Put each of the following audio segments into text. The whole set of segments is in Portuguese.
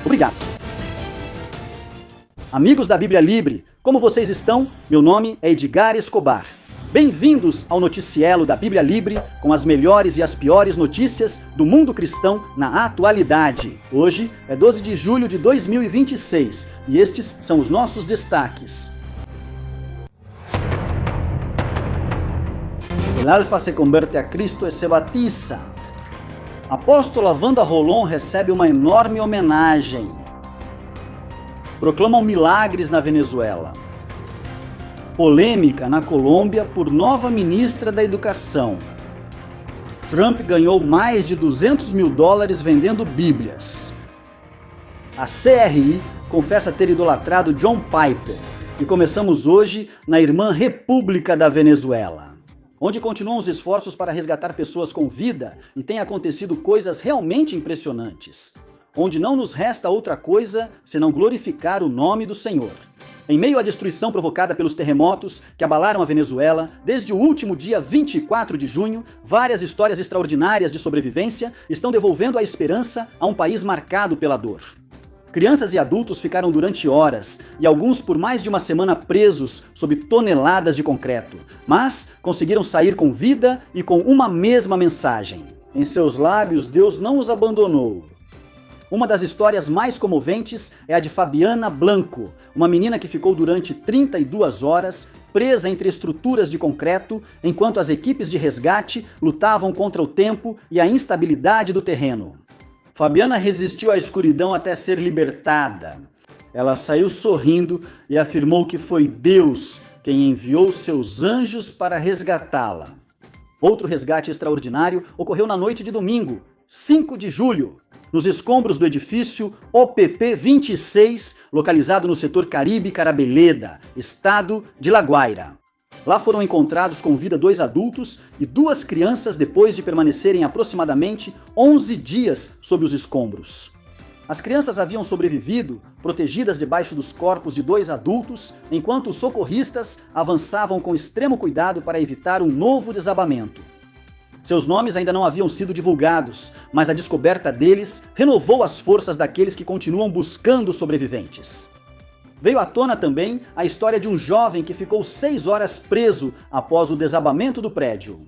Obrigado. Amigos da Bíblia Libre, como vocês estão? Meu nome é Edgar Escobar. Bem-vindos ao Noticielo da Bíblia Libre, com as melhores e as piores notícias do mundo cristão na atualidade. Hoje é 12 de julho de 2026 e estes são os nossos destaques. El Alfa se converte a Cristo e se batiza. Apóstola Wanda Rolon recebe uma enorme homenagem. Proclamam milagres na Venezuela. Polêmica na Colômbia por nova ministra da Educação. Trump ganhou mais de $200 mil vendendo bíblias. A CRI confessa ter idolatrado John Piper. E começamos hoje na irmã República da Venezuela, onde continuam os esforços para resgatar pessoas com vida e tem acontecido coisas realmente impressionantes, onde não nos resta outra coisa senão glorificar o nome do Senhor. Em meio à destruição provocada pelos terremotos que abalaram a Venezuela, desde o último dia 24 de junho, várias histórias extraordinárias de sobrevivência estão devolvendo a esperança a um país marcado pela dor. Crianças e adultos ficaram durante horas, e alguns por mais de uma semana presos sob toneladas de concreto, mas conseguiram sair com vida e com uma mesma mensagem. Em seus lábios, Deus não os abandonou. Uma das histórias mais comoventes é a de Fabiana Blanco, uma menina que ficou durante 32 horas presa entre estruturas de concreto, enquanto as equipes de resgate lutavam contra o tempo e a instabilidade do terreno. Fabiana resistiu à escuridão até ser libertada. Ela saiu sorrindo e afirmou que foi Deus quem enviou seus anjos para resgatá-la. Outro resgate extraordinário ocorreu na noite de domingo, 5 de julho, nos escombros do edifício OPP 26, localizado no setor Caribe Carabeleda, estado de La Guaira. Lá foram encontrados com vida 2 adultos e 2 crianças depois de permanecerem aproximadamente 11 dias sob os escombros. As crianças haviam sobrevivido, protegidas debaixo dos corpos de 2 adultos, enquanto os socorristas avançavam com extremo cuidado para evitar um novo desabamento. Seus nomes ainda não haviam sido divulgados, mas a descoberta deles renovou as forças daqueles que continuam buscando sobreviventes. Veio à tona também a história de um jovem que ficou 6 horas preso após o desabamento do prédio.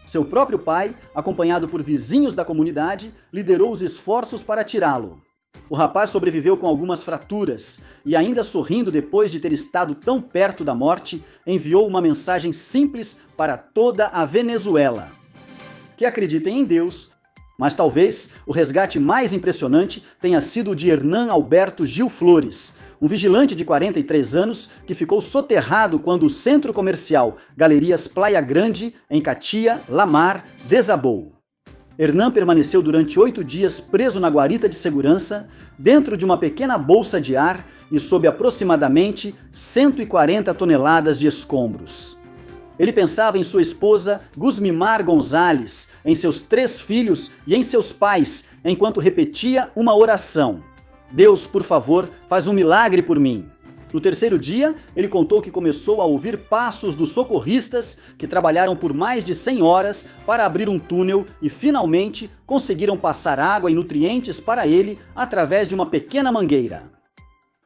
Seu próprio pai, acompanhado por vizinhos da comunidade, liderou os esforços para tirá-lo. O rapaz sobreviveu com algumas fraturas e, ainda sorrindo depois de ter estado tão perto da morte, enviou uma mensagem simples para toda a Venezuela: que acreditem em Deus. Mas talvez o resgate mais impressionante tenha sido o de Hernan Alberto Gil Flores, um vigilante de 43 anos que ficou soterrado quando o centro comercial Galerias Playa Grande, em Catia, La Mar, desabou. Hernan permaneceu durante 8 dias preso na guarita de segurança, dentro de uma pequena bolsa de ar e sob aproximadamente 140 toneladas de escombros. Ele pensava em sua esposa Gusmimar Gonzalez, em seus 3 filhos e em seus pais, enquanto repetia uma oração: Deus, por favor, faz um milagre por mim. No 3º dia, ele contou que começou a ouvir passos dos socorristas que trabalharam por mais de 100 horas para abrir um túnel e finalmente conseguiram passar água e nutrientes para ele através de uma pequena mangueira.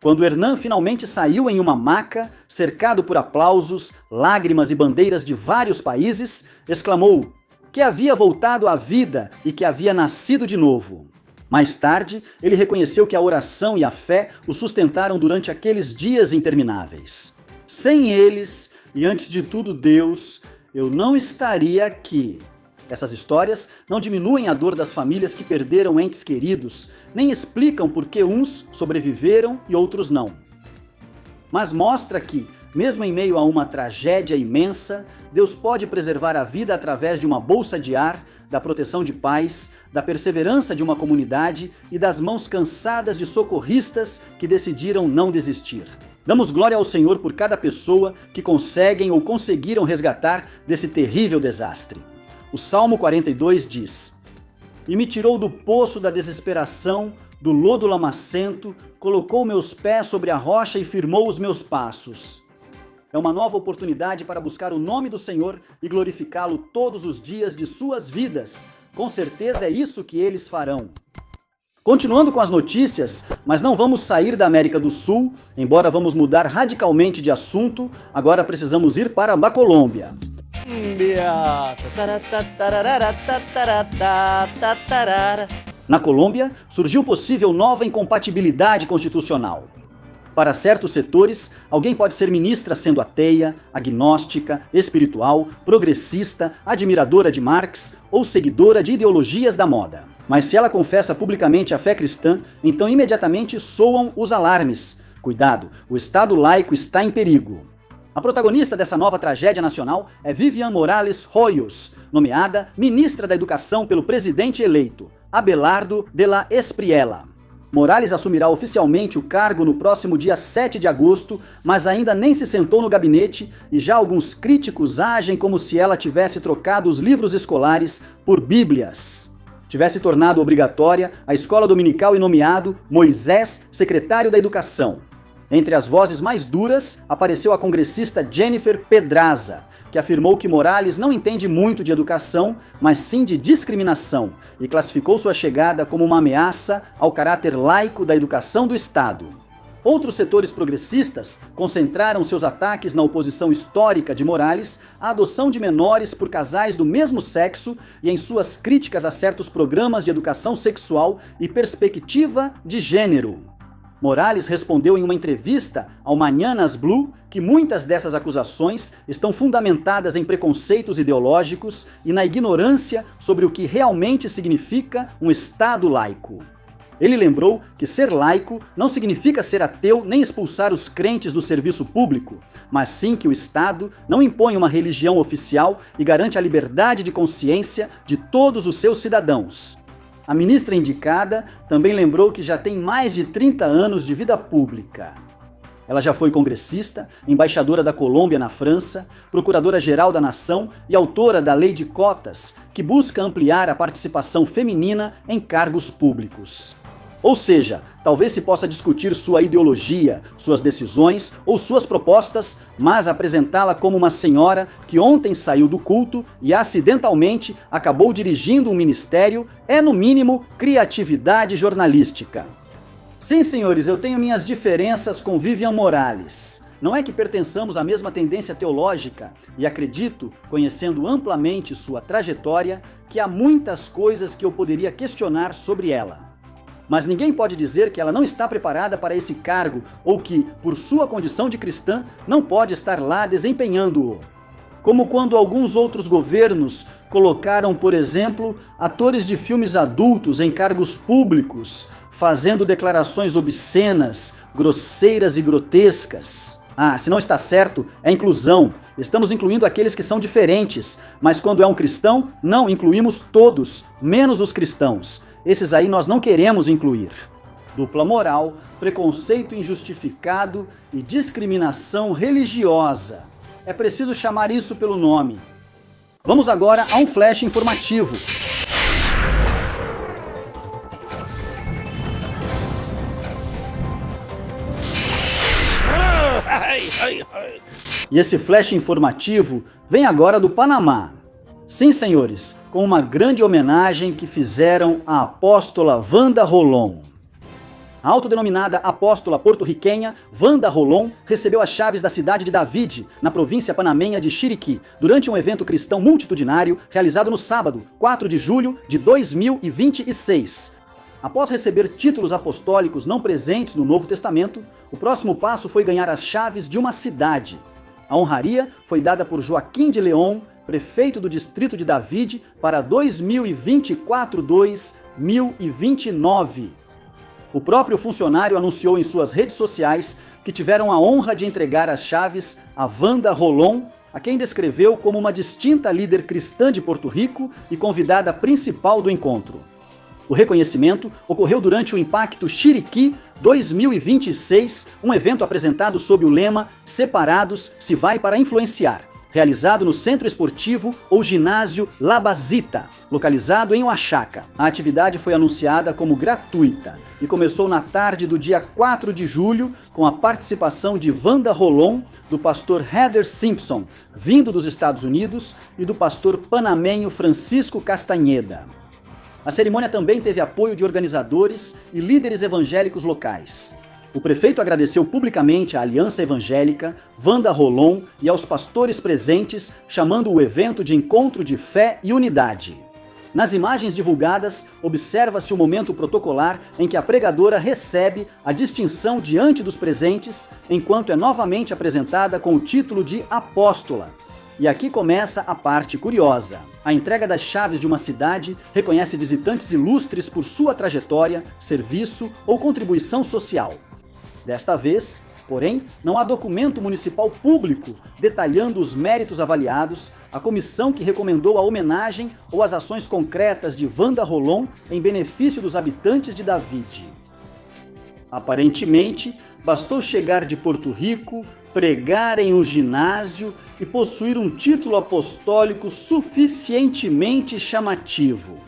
Quando Hernan finalmente saiu em uma maca, cercado por aplausos, lágrimas e bandeiras de vários países, exclamou que havia voltado à vida e que havia nascido de novo. Mais tarde, ele reconheceu que a oração e a fé o sustentaram durante aqueles dias intermináveis. Sem eles, e antes de tudo Deus, eu não estaria aqui. Essas histórias não diminuem a dor das famílias que perderam entes queridos, nem explicam por que uns sobreviveram e outros não. Mas mostra que, mesmo em meio a uma tragédia imensa, Deus pode preservar a vida através de uma bolsa de ar, da proteção de pais, da perseverança de uma comunidade e das mãos cansadas de socorristas que decidiram não desistir. Damos glória ao Senhor por cada pessoa que conseguem ou conseguiram resgatar desse terrível desastre. O Salmo 42 diz: E me tirou do poço da desesperação, do lodo lamacento, colocou meus pés sobre a rocha e firmou os meus passos. É uma nova oportunidade para buscar o nome do Senhor e glorificá-lo todos os dias de suas vidas. Com certeza é isso que eles farão. Continuando com as notícias, mas não vamos sair da América do Sul, embora vamos mudar radicalmente de assunto, agora precisamos ir para a Colômbia. Na Colômbia, surgiu possível nova incompatibilidade constitucional. Para certos setores, alguém pode ser ministra sendo ateia, agnóstica, espiritual, progressista, admiradora de Marx ou seguidora de ideologias da moda. Mas se ela confessa publicamente a fé cristã, então imediatamente soam os alarmes. Cuidado, o Estado laico está em perigo. A protagonista dessa nova tragédia nacional é Vivian Morales Hoyos, nomeada ministra da Educação pelo presidente eleito, Abelardo de la Espriella. Morales assumirá oficialmente o cargo no próximo dia 7 de agosto, mas ainda nem se sentou no gabinete e já alguns críticos agem como se ela tivesse trocado os livros escolares por bíblias. Tivesse tornado obrigatória a escola dominical e nomeado Moisés, secretário da Educação. Entre as vozes mais duras, apareceu a congressista Jennifer Pedraza, que afirmou que Morales não entende muito de educação, mas sim de discriminação, e classificou sua chegada como uma ameaça ao caráter laico da educação do Estado. Outros setores progressistas concentraram seus ataques na oposição histórica de Morales à adoção de menores por casais do mesmo sexo e em suas críticas a certos programas de educação sexual e perspectiva de gênero. Morales respondeu em uma entrevista ao Mañanas Blue que muitas dessas acusações estão fundamentadas em preconceitos ideológicos e na ignorância sobre o que realmente significa um Estado laico. Ele lembrou que ser laico não significa ser ateu nem expulsar os crentes do serviço público, mas sim que o Estado não impõe uma religião oficial e garante a liberdade de consciência de todos os seus cidadãos. A ministra indicada também lembrou que já tem mais de 30 anos de vida pública. Ela já foi congressista, embaixadora da Colômbia na França, procuradora-geral da Nação e autora da Lei de Cotas, que busca ampliar a participação feminina em cargos públicos. Ou seja, talvez se possa discutir sua ideologia, suas decisões ou suas propostas, mas apresentá-la como uma senhora que ontem saiu do culto e acidentalmente acabou dirigindo um ministério é, no mínimo, criatividade jornalística. Sim, senhores, eu tenho minhas diferenças com Vivian Morales. Não é que pertençamos à mesma tendência teológica e acredito, conhecendo amplamente sua trajetória, que há muitas coisas que eu poderia questionar sobre ela. Mas ninguém pode dizer que ela não está preparada para esse cargo ou que, por sua condição de cristã, não pode estar lá desempenhando-o. Como quando alguns outros governos colocaram, por exemplo, atores de filmes adultos em cargos públicos, fazendo declarações obscenas, grosseiras e grotescas. Se não está certo, é inclusão. Estamos incluindo aqueles que são diferentes, mas quando é um cristão, não incluímos todos, menos os cristãos. Esses aí nós não queremos incluir. Dupla moral, preconceito injustificado e discriminação religiosa. É preciso chamar isso pelo nome. Vamos agora a um flash informativo. E esse flash informativo vem agora do Panamá. Sim, senhores, com uma grande homenagem que fizeram à apóstola Wanda Rolón. A autodenominada apóstola porto-riquenha Wanda Rolón recebeu as chaves da cidade de David, na província panamenha de Chiriquí, durante um evento cristão multitudinário realizado no sábado, 4 de julho de 2026. Após receber títulos apostólicos não presentes no Novo Testamento, o próximo passo foi ganhar as chaves de uma cidade. A honraria foi dada por Joaquim de León, prefeito do distrito de David, para 2024-2029. O próprio funcionário anunciou em suas redes sociais que tiveram a honra de entregar as chaves a Wanda Rolón, a quem descreveu como uma distinta líder cristã de Porto Rico e convidada principal do encontro. O reconhecimento ocorreu durante o Impacto Chiriquí 2026, um evento apresentado sob o lema Separados se vai para influenciar, realizado no Centro Esportivo ou Ginásio La Basita, localizado em Oaxaca. A atividade foi anunciada como gratuita e começou na tarde do dia 4 de julho com a participação de Wanda Rolón, do pastor Heather Simpson, vindo dos Estados Unidos, e do pastor panamenho Francisco Castanheda. A cerimônia também teve apoio de organizadores e líderes evangélicos locais. O prefeito agradeceu publicamente à Aliança Evangélica, Wanda Rolon e aos pastores presentes, chamando o evento de encontro de fé e unidade. Nas imagens divulgadas, observa-se o momento protocolar em que a pregadora recebe a distinção diante dos presentes, enquanto é novamente apresentada com o título de apóstola. E aqui começa a parte curiosa. A entrega das chaves de uma cidade reconhece visitantes ilustres por sua trajetória, serviço ou contribuição social. Desta vez, porém, não há documento municipal público detalhando os méritos avaliados, a comissão que recomendou a homenagem ou as ações concretas de Wanda Rolon em benefício dos habitantes de David. Aparentemente, bastou chegar de Porto Rico, pregar em um ginásio e possuir um título apostólico suficientemente chamativo.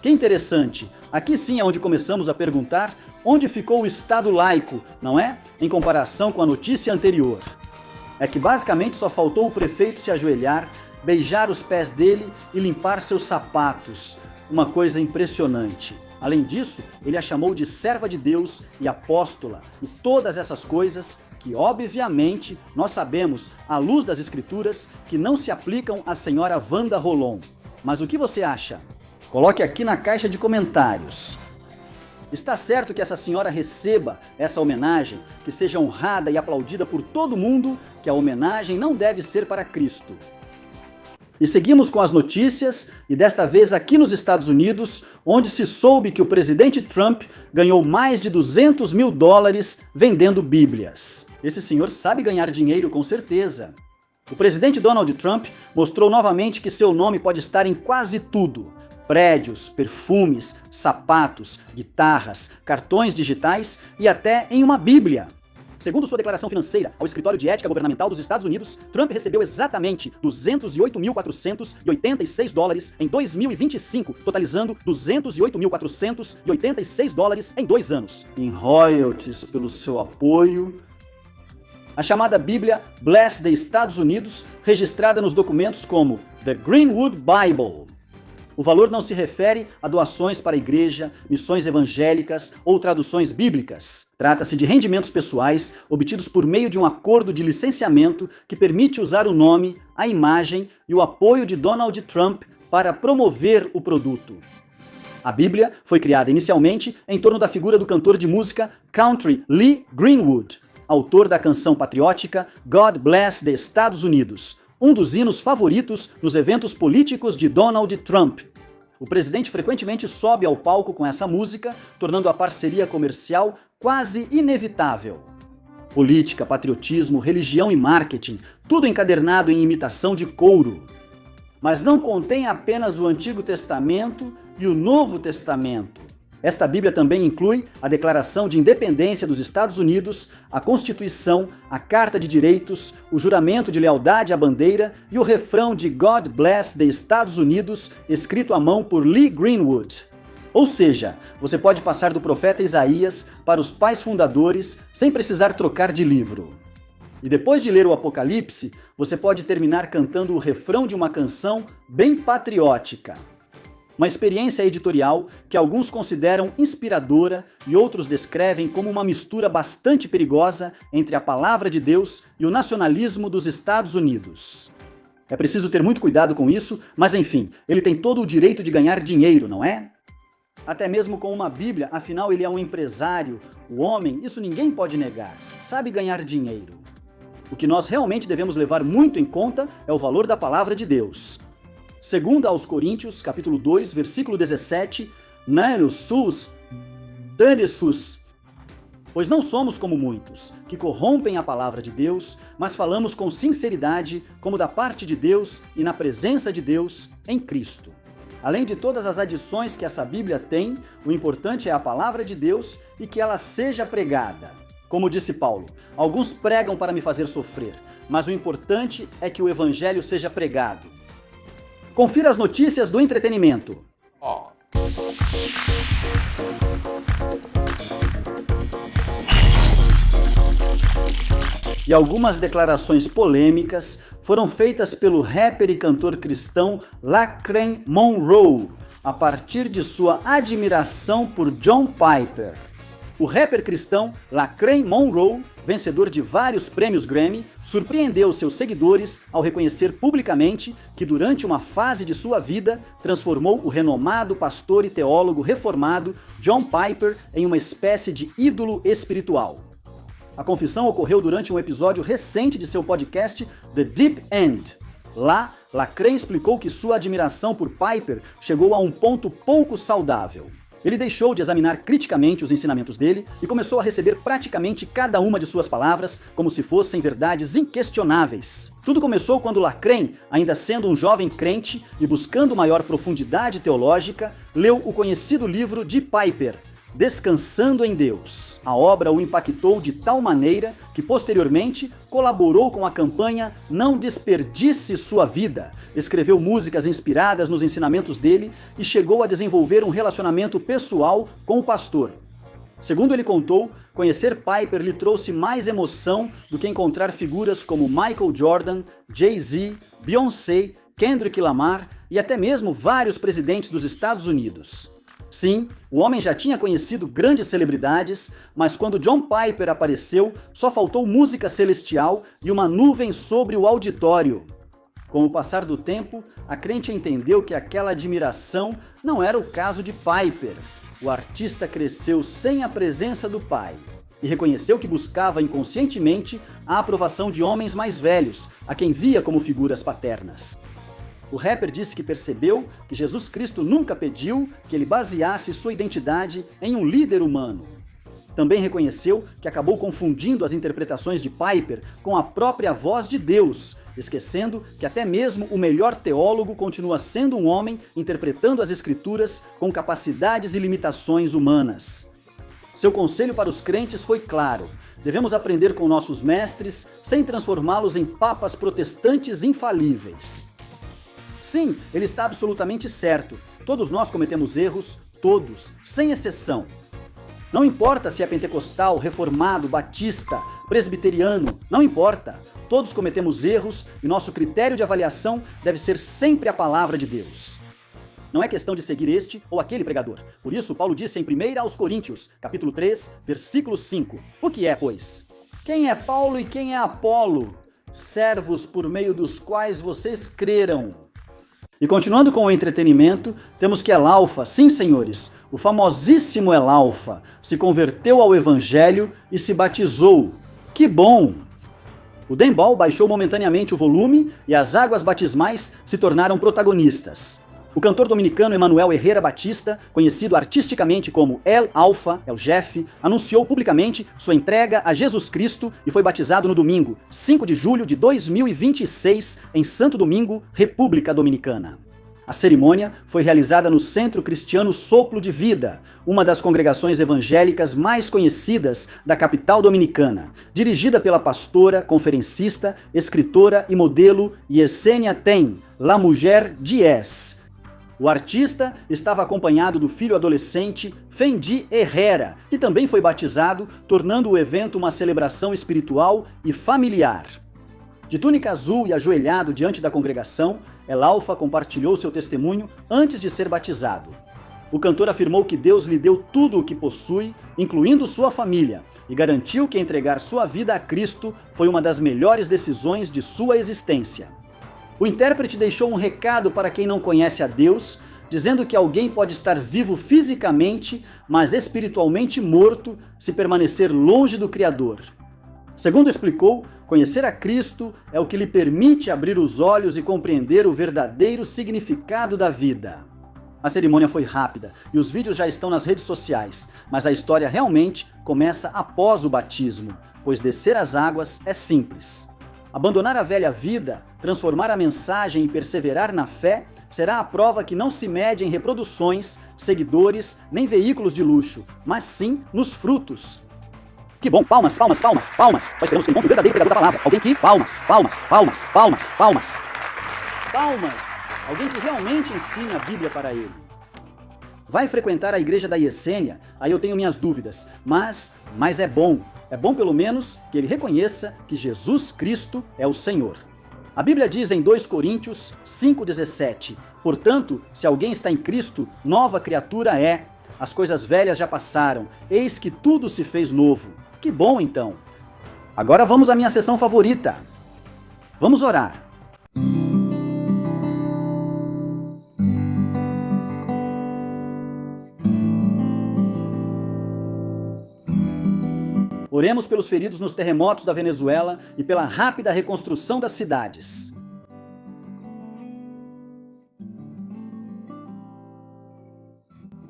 Que interessante, aqui sim é onde começamos a perguntar onde ficou o Estado laico, não é? Em comparação com a notícia anterior. É que basicamente só faltou o prefeito se ajoelhar, beijar os pés dele e limpar seus sapatos. Uma coisa impressionante. Além disso, ele a chamou de serva de Deus e apóstola, e todas essas coisas que, obviamente, nós sabemos, à luz das Escrituras, que não se aplicam à senhora Wanda Rolon. Mas o que você acha? Coloque aqui na caixa de comentários. Está certo que essa senhora receba essa homenagem, que seja honrada e aplaudida por todo mundo, que a homenagem não deve ser para Cristo. E seguimos com as notícias, e desta vez aqui nos Estados Unidos, onde se soube que o presidente Trump ganhou mais de 200 mil dólares vendendo bíblias. Esse senhor sabe ganhar dinheiro com certeza. O presidente Donald Trump mostrou novamente que seu nome pode estar em quase tudo. Prédios, perfumes, sapatos, guitarras, cartões digitais e até em uma Bíblia. Segundo sua declaração financeira ao Escritório de Ética Governamental dos Estados Unidos, Trump recebeu exatamente 208.486 dólares em 2025, totalizando 208.486 dólares em 2 anos. Em royalties pelo seu apoio. A chamada Bíblia Bless the Estados Unidos, registrada nos documentos como The Greenwood Bible. O valor não se refere a doações para a igreja, missões evangélicas ou traduções bíblicas. Trata-se de rendimentos pessoais obtidos por meio de um acordo de licenciamento que permite usar o nome, a imagem e o apoio de Donald Trump para promover o produto. A Bíblia foi criada inicialmente em torno da figura do cantor de música country Lee Greenwood, autor da canção patriótica God Bless the Estados Unidos, um dos hinos favoritos nos eventos políticos de Donald Trump. O presidente frequentemente sobe ao palco com essa música, tornando a parceria comercial quase inevitável. Política, patriotismo, religião e marketing, tudo encadernado em imitação de couro. Mas não contém apenas o Antigo Testamento e o Novo Testamento. Esta Bíblia também inclui a Declaração de Independência dos Estados Unidos, a Constituição, a Carta de Direitos, o juramento de lealdade à bandeira e o refrão de God Bless the Estados Unidos, escrito à mão por Lee Greenwood. Ou seja, você pode passar do profeta Isaías para os pais fundadores sem precisar trocar de livro. E depois de ler o Apocalipse, você pode terminar cantando o refrão de uma canção bem patriótica. Uma experiência editorial que alguns consideram inspiradora e outros descrevem como uma mistura bastante perigosa entre a palavra de Deus e o nacionalismo dos Estados Unidos. É preciso ter muito cuidado com isso, mas enfim, ele tem todo o direito de ganhar dinheiro, não é? Até mesmo com uma Bíblia, afinal ele é um empresário, o homem, isso ninguém pode negar, sabe ganhar dinheiro. O que nós realmente devemos levar muito em conta é o valor da palavra de Deus. Segundo aos Coríntios, capítulo 2, versículo 17, pois não somos como muitos, que corrompem a palavra de Deus, mas falamos com sinceridade, como da parte de Deus e na presença de Deus em Cristo. Além de todas as adições que essa Bíblia tem, o importante é a palavra de Deus e que ela seja pregada. Como disse Paulo, alguns pregam para me fazer sofrer, mas o importante é que o evangelho seja pregado. Confira as notícias do entretenimento. E algumas declarações polêmicas foram feitas pelo rapper e cantor cristão Lachlan Monroe, a partir de sua admiração por John Piper. O rapper cristão Lecrae Monroe, vencedor de vários prêmios Grammy, surpreendeu seus seguidores ao reconhecer publicamente que durante uma fase de sua vida transformou o renomado pastor e teólogo reformado John Piper em uma espécie de ídolo espiritual. A confissão ocorreu durante um episódio recente de seu podcast The Deep End. Lá, Lecrae explicou que sua admiração por Piper chegou a um ponto pouco saudável. Ele deixou de examinar criticamente os ensinamentos dele e começou a receber praticamente cada uma de suas palavras como se fossem verdades inquestionáveis. Tudo começou quando Lecrae, ainda sendo um jovem crente e buscando maior profundidade teológica, leu o conhecido livro de Piper, Descansando em Deus. A obra o impactou de tal maneira que posteriormente colaborou com a campanha Não Desperdice Sua Vida, escreveu músicas inspiradas nos ensinamentos dele e chegou a desenvolver um relacionamento pessoal com o pastor. Segundo ele contou, conhecer Piper lhe trouxe mais emoção do que encontrar figuras como Michael Jordan, Jay-Z, Beyoncé, Kendrick Lamar e até mesmo vários presidentes dos Estados Unidos. Sim, o homem já tinha conhecido grandes celebridades, mas quando John Piper apareceu, só faltou música celestial e uma nuvem sobre o auditório. Com o passar do tempo, a crente entendeu que aquela admiração não era o caso de Piper. O artista cresceu sem a presença do pai e reconheceu que buscava inconscientemente a aprovação de homens mais velhos, a quem via como figuras paternas. O rapper disse que percebeu que Jesus Cristo nunca pediu que ele baseasse sua identidade em um líder humano. Também reconheceu que acabou confundindo as interpretações de Piper com a própria voz de Deus, esquecendo que até mesmo o melhor teólogo continua sendo um homem interpretando as Escrituras com capacidades e limitações humanas. Seu conselho para os crentes foi claro: devemos aprender com nossos mestres sem transformá-los em papas protestantes infalíveis. Sim, ele está absolutamente certo. Todos nós cometemos erros, todos, sem exceção. Não importa se é pentecostal, reformado, batista, presbiteriano, não importa. Todos cometemos erros e nosso critério de avaliação deve ser sempre a palavra de Deus. Não é questão de seguir este ou aquele pregador. Por isso, Paulo disse em 1 aos Coríntios, capítulo 3, versículo 5. O que é, pois? Quem é Paulo e quem é Apolo? Servos por meio dos quais vocês creram. E continuando com o entretenimento, temos que Elalfa, sim senhores, o famosíssimo Elalfa, se converteu ao evangelho e se batizou. Que bom! O Dembol baixou momentaneamente o volume e as águas batismais se tornaram protagonistas. O cantor dominicano Emanuel Herrera Batista, conhecido artisticamente como El Alfa, El Jeff, anunciou publicamente sua entrega a Jesus Cristo e foi batizado no domingo, 5 de julho de 2026, em Santo Domingo, República Dominicana. A cerimônia foi realizada no Centro Cristiano Soplo de Vida, uma das congregações evangélicas mais conhecidas da capital dominicana, dirigida pela pastora, conferencista, escritora e modelo Yesenia Ten, La Mujer Diez. O artista estava acompanhado do filho adolescente Fendi Herrera, que também foi batizado, tornando o evento uma celebração espiritual e familiar. De túnica azul e ajoelhado diante da congregação, Elalfa compartilhou seu testemunho antes de ser batizado. O cantor afirmou que Deus lhe deu tudo o que possui, incluindo sua família, e garantiu que entregar sua vida a Cristo foi uma das melhores decisões de sua existência. O intérprete deixou um recado para quem não conhece a Deus, dizendo que alguém pode estar vivo fisicamente, mas espiritualmente morto se permanecer longe do Criador. Segundo explicou, conhecer a Cristo é o que lhe permite abrir os olhos e compreender o verdadeiro significado da vida. A cerimônia foi rápida e os vídeos já estão nas redes sociais, mas a história realmente começa após o batismo, pois descer as águas é simples. Abandonar a velha vida, transformar a mensagem e perseverar na fé será a prova que não se mede em reproduções, seguidores, nem veículos de luxo, mas sim nos frutos. Que bom! Palmas, palmas, palmas, palmas! Só esperamos que encontre o verdadeiro pregador da palavra. Alguém que... Palmas, palmas, palmas, palmas, palmas. Palmas! Alguém que realmente ensina a Bíblia para ele. Vai frequentar a igreja da Yesenia? Aí eu tenho minhas dúvidas, mas é bom. É bom pelo menos que ele reconheça que Jesus Cristo é o Senhor. A Bíblia diz em 2 Coríntios 5,17: Portanto, se alguém está em Cristo, nova criatura é. As coisas velhas já passaram, eis que tudo se fez novo. Que bom, então! Agora vamos à minha sessão favorita. Vamos orar. Oremos pelos feridos nos terremotos da Venezuela e pela rápida reconstrução das cidades.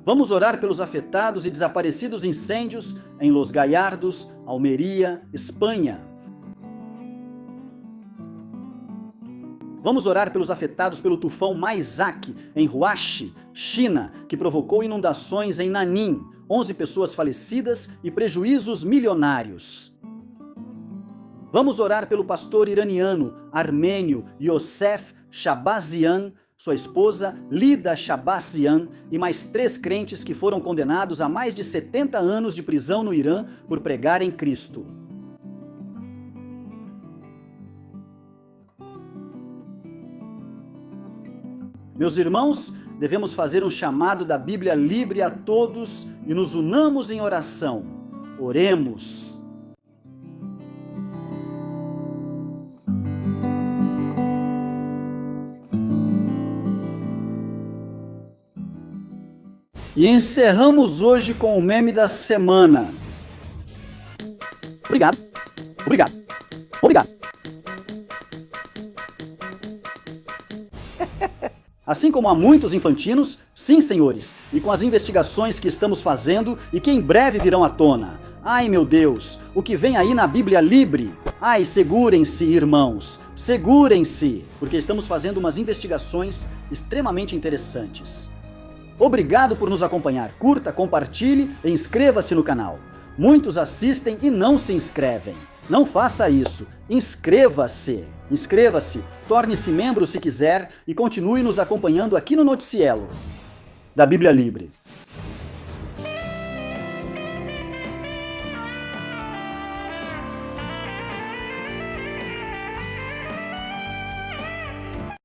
Vamos orar pelos afetados e desaparecidos incêndios em Los Gallardos, Almeria, Espanha. Vamos orar pelos afetados pelo tufão Maizak em Huashi, China, que provocou inundações em Nanim, 11 pessoas falecidas e prejuízos milionários. Vamos orar pelo pastor iraniano, armênio Yosef Shabazian, sua esposa Lida Shabazian e mais 3 crentes que foram condenados a mais de 70 anos de prisão no Irã por pregar em Cristo. Meus irmãos, devemos fazer um chamado da Bíblia Libre a todos e nos unamos em oração. Oremos. E encerramos hoje com o meme da semana. Obrigado. Obrigado. Obrigado. Assim como há muitos infantinos, sim, senhores, e com as investigações que estamos fazendo e que em breve virão à tona. Ai, meu Deus, o que vem aí na Bíblia Libre? Ai, segurem-se, irmãos, segurem-se, porque estamos fazendo umas investigações extremamente interessantes. Obrigado por nos acompanhar. Curta, compartilhe e inscreva-se no canal. Muitos assistem e não se inscrevem. Não faça isso. Inscreva-se. Inscreva-se, torne-se membro se quiser e continue nos acompanhando aqui no Noticielo da Bíblia Libre.